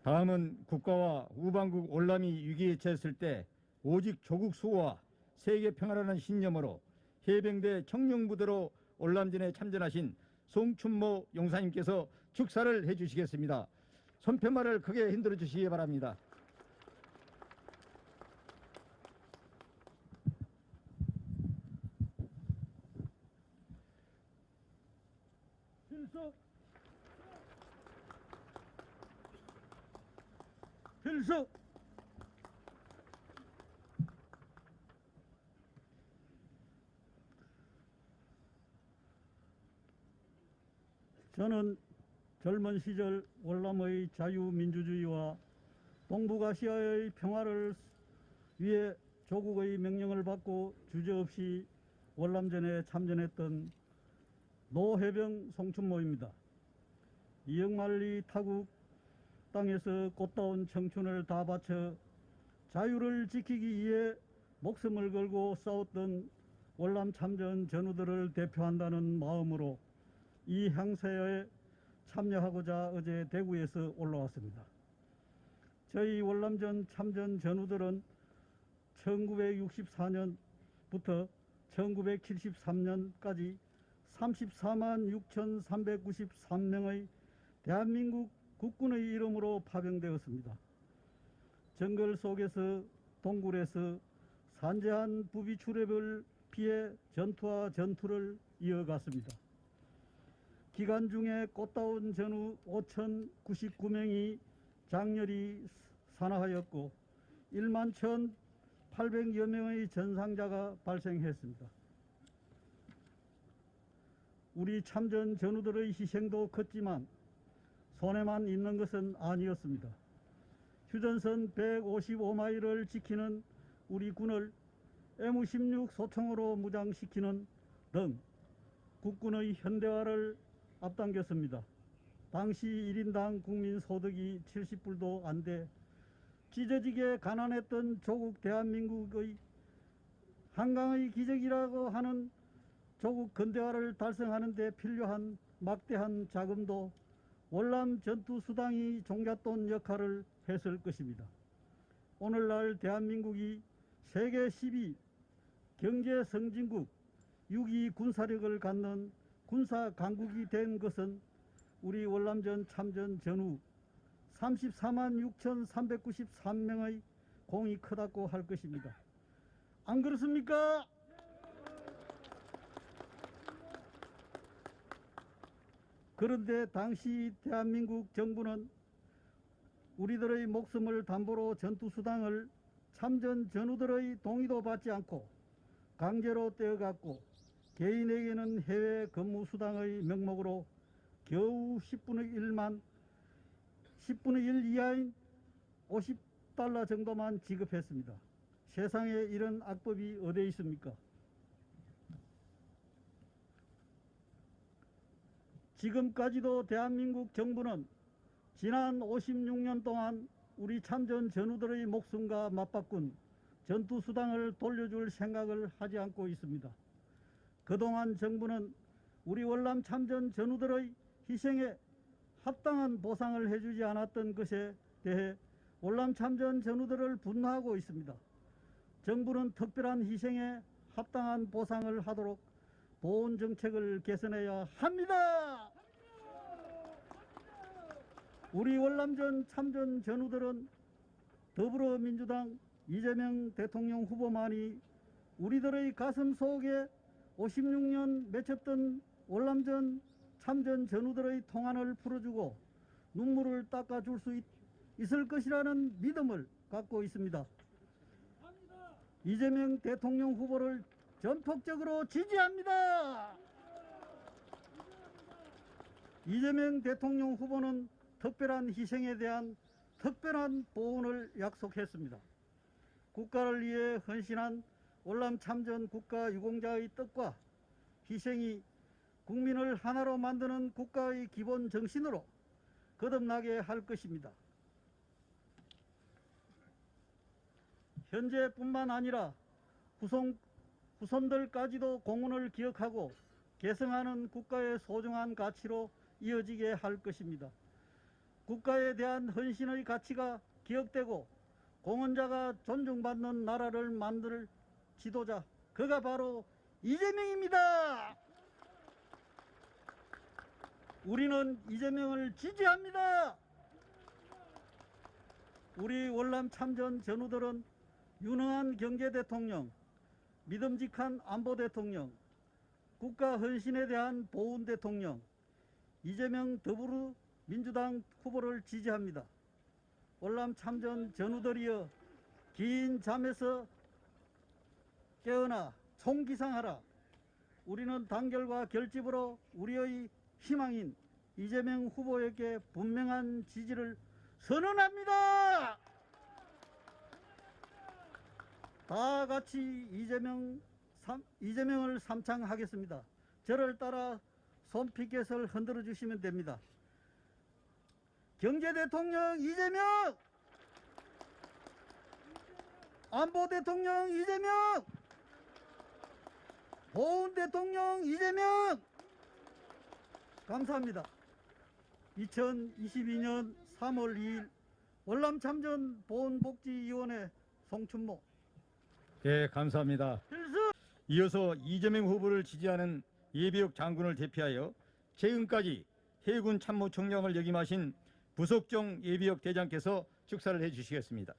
다음은 국가와 우방국 월남이 위기에 처했을 때 오직 조국 수호와 세계 평화라는 신념으로 해병대 청룡부대로 월남전에 참전하신 송춘모 용사님께서 축사를 해주시겠습니다. 손편말을 크게 흔들어 주시기 바랍니다. 필수! 필수! 저는 젊은 시절 월남의 자유민주주의와 동북아시아의 평화를 위해 조국의 명령을 받고 주저없이 월남전에 참전했던 노해병 송춘모입니다. 이역만리 타국 땅에서 꽃다운 청춘을 다 바쳐 자유를 지키기 위해 목숨을 걸고 싸웠던 월남 참전 전우들을 대표한다는 마음으로 이 행사에 참여하고자 어제 대구에서 올라왔습니다. 저희 월남전 참전 전우들은 1964년부터 1973년까지 34만 6,393명의 대한민국 국군의 이름으로 파병되었습니다. 정글 속에서 동굴에서 산재한 부비 출입을 피해 전투와 전투를 이어갔습니다. 기간 중에 꽃다운 전우 5,099명이 장렬히 산화하였고 1만 1,800여 명의 전상자가 발생했습니다. 우리 참전 전우들의 희생도 컸지만 손해만 있는 것은 아니었습니다. 휴전선 155마일을 지키는 우리 군을 M16 소총으로 무장시키는 등 국군의 현대화를 앞당겼습니다. 당시 1인당 국민소득이 70불도 안 돼 찢어지게 가난했던 조국 대한민국의 한강의 기적이라고 하는 조국 근대화를 달성하는 데 필요한 막대한 자금도 월남 전투수당이 종잣돈 역할을 했을 것입니다. 오늘날 대한민국이 세계 10위 경제성진국 6위 군사력을 갖는 군사 강국이 된 것은 우리 월남전 참전 전후 34만 6,393명의 공이 크다고 할 것입니다. 안 그렇습니까? 그런데 당시 대한민국 정부는 우리들의 목숨을 담보로 전투수당을 참전 전우들의 동의도 받지 않고 강제로 떼어갔고 개인에게는 해외 근무수당의 명목으로 겨우 10분의 1 이하인 50달러 정도만 지급했습니다. 세상에 이런 악법이 어디에 있습니까? 지금까지도 대한민국 정부는 지난 56년 동안 우리 참전 전우들의 목숨과 맞바꾼 전투수당을 돌려줄 생각을 하지 않고 있습니다. 그동안 정부는 우리 월남 참전 전우들의 희생에 합당한 보상을 해주지 않았던 것에 대해 월남 참전 전우들을 분노하고 있습니다. 정부는 특별한 희생에 합당한 보상을 하도록 보훈 정책을 개선해야 합니다. 우리 월남전 참전 전우들은 더불어민주당 이재명 대통령 후보만이 우리들의 가슴 속에 56년 맺혔던 월남전 참전 전우들의 통안을 풀어주고 눈물을 닦아줄 수 있을 것이라는 믿음을 갖고 있습니다. 이재명 대통령 후보를 전폭적으로 지지합니다. 이재명 대통령 후보는 특별한 희생에 대한 특별한 보훈을 약속했습니다. 국가를 위해 헌신한 월남 참전 국가 유공자의 뜻과 희생이 국민을 하나로 만드는 국가의 기본 정신으로 거듭나게 할 것입니다. 현재뿐만 아니라 후손들까지도 공헌을 기억하고 계승하는 국가의 소중한 가치로 이어지게 할 것입니다. 국가에 대한 헌신의 가치가 기억되고 공헌자가 존중받는 나라를 만들 지도자, 그가 바로 이재명입니다. 우리는 이재명을 지지합니다. 우리 월남 참전 전우들은 유능한 경제 대통령, 믿음직한 안보 대통령, 국가 헌신에 대한 보훈 대통령, 이재명 더불어민주당 후보를 지지합니다. 월남 참전 전우들이여, 긴 잠에서 깨어나 총기상하라. 우리는 단결과 결집으로 우리의 희망인 이재명 후보에게 분명한 지지를 선언합니다. 다 같이 이재명을 삼창하겠습니다. 저를 따라 손피켓을 흔들어 주시면 됩니다. 경제 대통령 이재명! 안보 대통령 이재명! 보훈 대통령 이재명! 감사합니다. 2022년 3월 2일 월남 참전 보훈복지위원회 송춘모. 예, 감사합니다. 필수! 이어서 이재명 후보를 지지하는 예비역 장군을 대표하여 최근까지 해군 참모총장을 역임하신 부석정 예비역 대장께서 축사를 해주시겠습니다.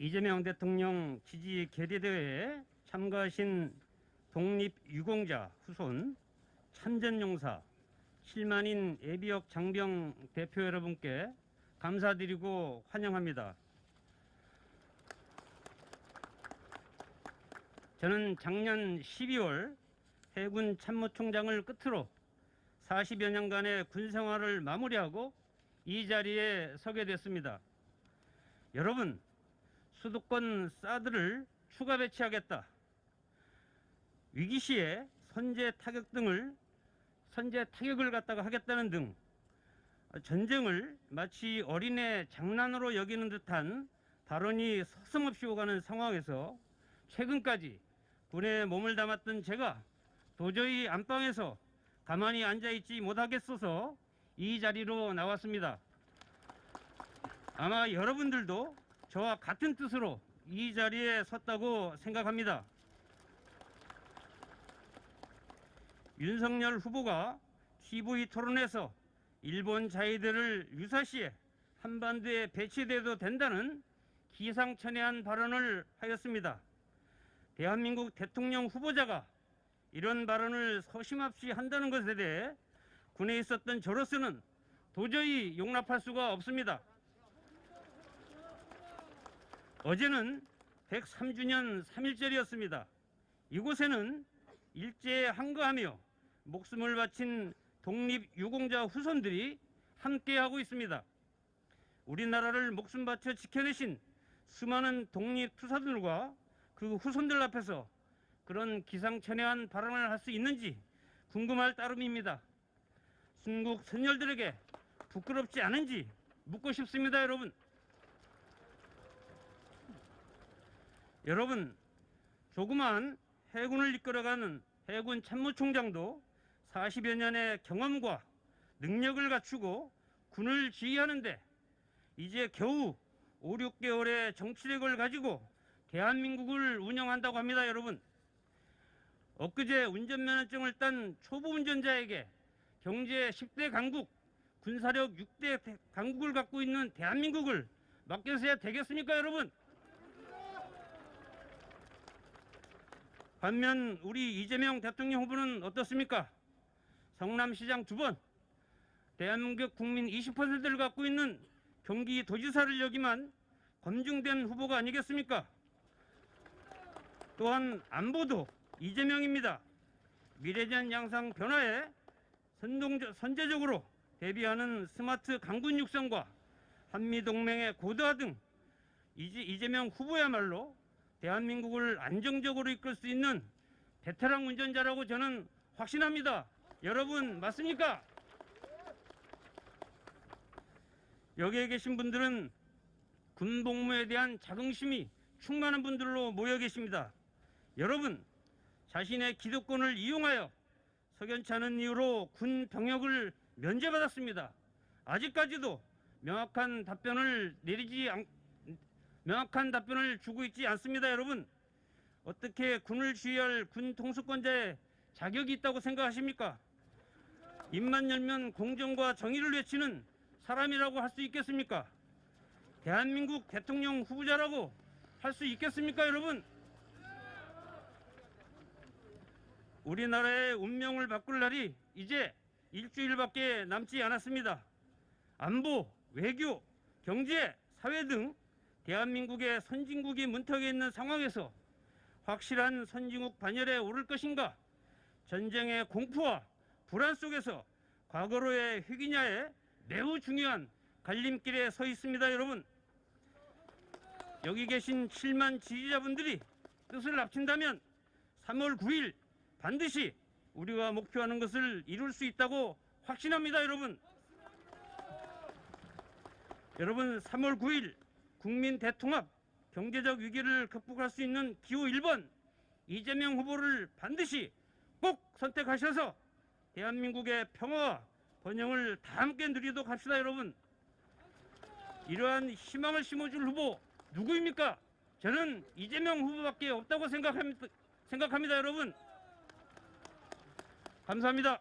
이재명 대통령 지지 계리대회에 참가하신 독립유공자 후손 참전용사 7만인 예비역 장병 대표 여러분께 감사드리고 환영합니다. 저는 작년 12월 해군 참모총장을 끝으로 40여 년간의 군생활을 마무리하고 이 자리에 서게 됐습니다. 여러분, 수도권 사드를 추가 배치하겠다, 위기시에 선제 타격을 갖다가 하겠다는 등 전쟁을 마치 어린애 장난으로 여기는 듯한 발언이 서슴없이 오가는 상황에서 최근까지 군에 몸을 담았던 제가 도저히 안방에서 가만히 앉아있지 못하겠어서 이 자리로 나왔습니다. 아마 여러분들도 저와 같은 뜻으로 이 자리에 섰다고 생각합니다. 윤석열 후보가 TV 토론에서 일본 자위대를 유사시에 한반도에 배치돼도 된다는 기상천외한 발언을 하였습니다. 대한민국 대통령 후보자가 이런 발언을 서슴없이 한다는 것에 대해 군에 있었던 저로서는 도저히 용납할 수가 없습니다. 어제는 103주년 3.1절이었습니다. 이곳에는 일제에 항거하며 목숨을 바친 독립유공자 후손들이 함께하고 있습니다. 우리나라를 목숨 바쳐 지켜내신 수많은 독립투사들과 그 후손들 앞에서 그런 기상천외한 발언을 할 수 있는지 궁금할 따름입니다. 순국 선열들에게 부끄럽지 않은지 묻고 싶습니다, 여러분. 여러분, 조그마한 해군을 이끌어가는 해군 참모총장도 40여 년의 경험과 능력을 갖추고 군을 지휘하는데 이제 겨우 5, 6개월의 정치력을 가지고 대한민국을 운영한다고 합니다, 여러분. 엊그제 운전면허증을 딴 초보 운전자에게 경제 10대 강국, 군사력 6대 강국을 갖고 있는 대한민국을 맡겨서야 되겠습니까, 여러분? 반면 우리 이재명 대통령 후보는 어떻습니까? 성남시장 2번, 대한민국 국민 20%를 갖고 있는 경기도지사를 역임한 검증된 후보가 아니겠습니까? 또한 안보도 이재명입니다. 미래전 양상 변화에 선제적으로 대비하는 스마트 강군 육성과 한미동맹의 고도화 등 이재명 후보야말로 대한민국을 안정적으로 이끌 수 있는 베테랑 운전자라고 저는 확신합니다. 여러분 맞습니까? 여기에 계신 분들은 군복무에 대한 자긍심이 충만한 분들로 모여 계십니다. 여러분, 자신의 기득권을 이용하여 석연치 않은 이유로 군 병역을 면제받았습니다. 아직까지도 명확한 답변을 주고 있지 않습니다. 여러분, 어떻게 군을 지휘할 군 통수권자의 자격이 있다고 생각하십니까? 입만 열면 공정과 정의를 외치는 사람이라고 할 수 있겠습니까? 대한민국 대통령 후보자라고 할 수 있겠습니까, 여러분? 우리나라의 운명을 바꿀 날이 이제 일주일밖에 남지 않았습니다. 안보, 외교, 경제, 사회 등 대한민국의 선진국이 문턱에 있는 상황에서 확실한 선진국 반열에 오를 것인가? 전쟁의 공포와 불안 속에서 과거로의 회귀냐에 매우 중요한 갈림길에 서 있습니다, 여러분. 여기 계신 7만 지지자분들이 뜻을 합친다면 3월 9일 반드시 우리가 목표하는 것을 이룰 수 있다고 확신합니다, 여러분. 여러분, 3월 9일 국민 대통합, 경제적 위기를 극복할 수 있는 기호 1번 이재명 후보를 반드시 꼭 선택하셔서 대한민국의 평화와 번영을 다 함께 누리도록 합시다, 여러분. 이러한 희망을 심어줄 후보 누구입니까? 저는 이재명 후보밖에 없다고 생각합니다, 여러분. 감사합니다.